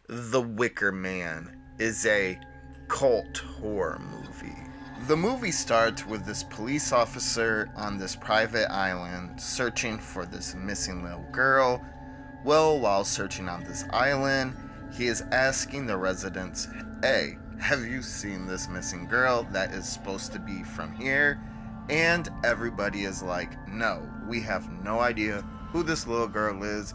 The Wicker Man is a cult horror movie. The movie starts with this police officer on this private island searching for this missing little girl. Well, while searching on this island, he is asking the residents, hey, have you seen this missing girl that is supposed to be from here? And everybody is like, no, we have no idea who this little girl is.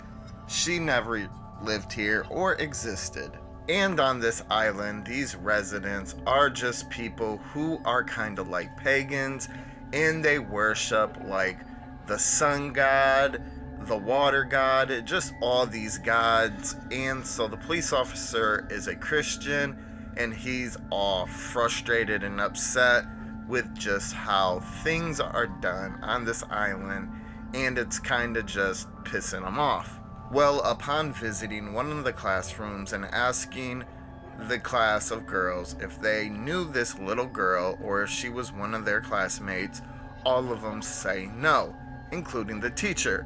She never lived here or existed. And on this island, these residents are just people who are kind of like pagans, and they worship like the sun god, the water god, just all these gods. And so the police officer is a Christian, and he's all frustrated and upset with just how things are done on this island, and it's kind of just pissing him off. Well, upon visiting one of the classrooms and asking the class of girls if they knew this little girl or if she was one of their classmates, all of them say no, including the teacher.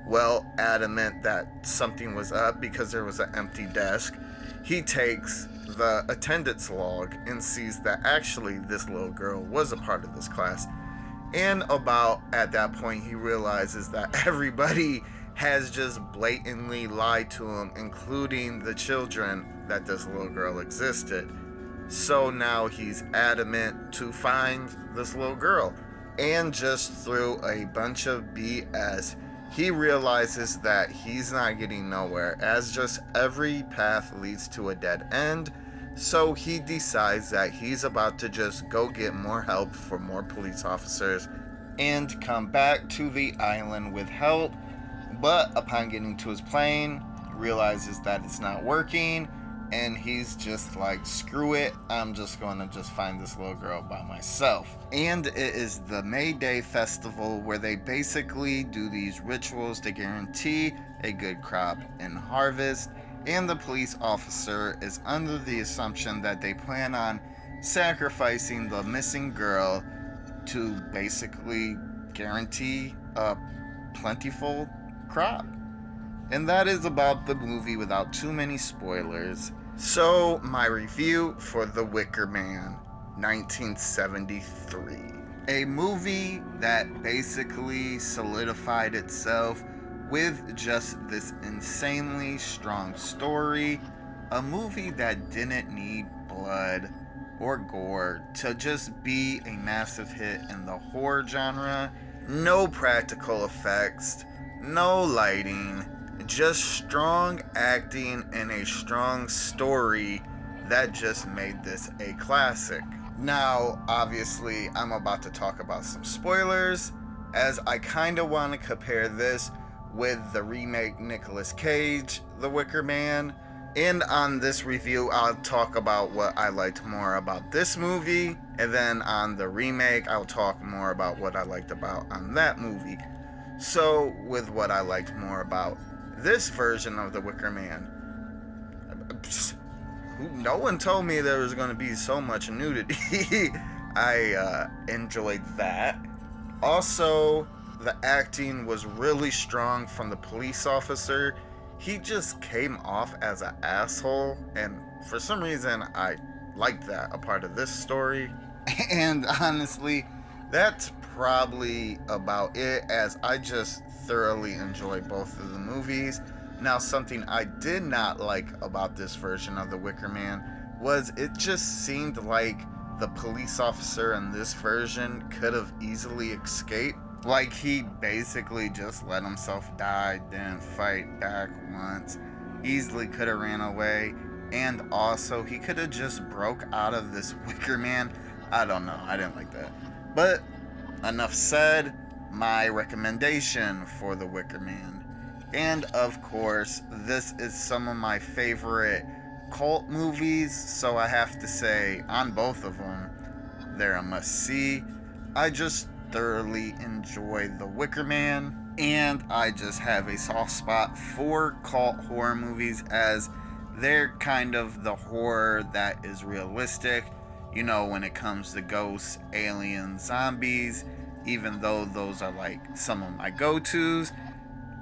Well, adamant that something was up because there was an empty desk, he takes the attendance log and sees that actually this little girl was a part of this class. And about at that point, he realizes that everybody has just blatantly lied to him, including the children, that this little girl existed. So now he's adamant to find this little girl. And just through a bunch of BS, he realizes that he's not getting nowhere, as just every path leads to a dead end. So he decides that he's about to just go get more help for more police officers and come back to the island with help. But upon getting to his plane, realizes that it's not working, and he's just like, screw it, I'm just going to just find this little girl by myself. And it is the May Day festival where they basically do these rituals to guarantee a good crop and harvest, and the police officer is under the assumption that they plan on sacrificing the missing girl to basically guarantee a plentiful crop. And that is about the movie without too many spoilers. So, my review for The Wicker Man, 1973. A movie that basically solidified itself with just this insanely strong story. A movie that didn't need blood or gore to just be a massive hit in the horror genre. No practical effects, no lighting, just strong acting and a strong story that just made this a classic. Now, obviously, I'm about to talk about some spoilers, as I kind of want to compare this with the remake Nicolas Cage, The Wicker Man. And on this review, I'll talk about what I liked more about this movie, and then on the remake, I'll talk more about what I liked about on that movie. So, with what I liked more about this version of The Wicker Man, no one told me there was going to be so much nudity. I enjoyed that. Also, the acting was really strong from the police officer. He just came off as an asshole, and for some reason, I liked that a part of this story. And honestly, that's probably about it, as I just thoroughly enjoy both of the movies. Now, something I did not like about this version of The Wicker Man was it just seemed like the police officer in this version could have easily escaped. Like, he basically just let himself die, didn't fight back once, easily could have ran away, and also he could have just broke out of this Wicker Man. I don't know, I didn't like that. But enough said, my recommendation for The Wicker Man. And of course, this is some of my favorite cult movies, so I have to say, on both of them, they're a must-see. I just thoroughly enjoy The Wicker Man, and I just have a soft spot for cult horror movies, as they're kind of the horror that is realistic, you know, when it comes to ghosts, aliens, zombies. Even though those are like some of my go-tos,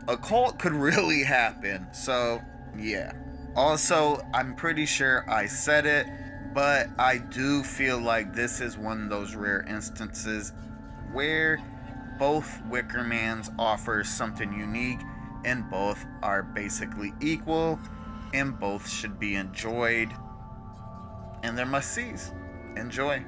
a cult could really happen. So yeah. Also, I'm pretty sure I said it, but I do feel like this is one of those rare instances where both Wickermans offer something unique and both are basically equal and both should be enjoyed, and they're must sees. Enjoy.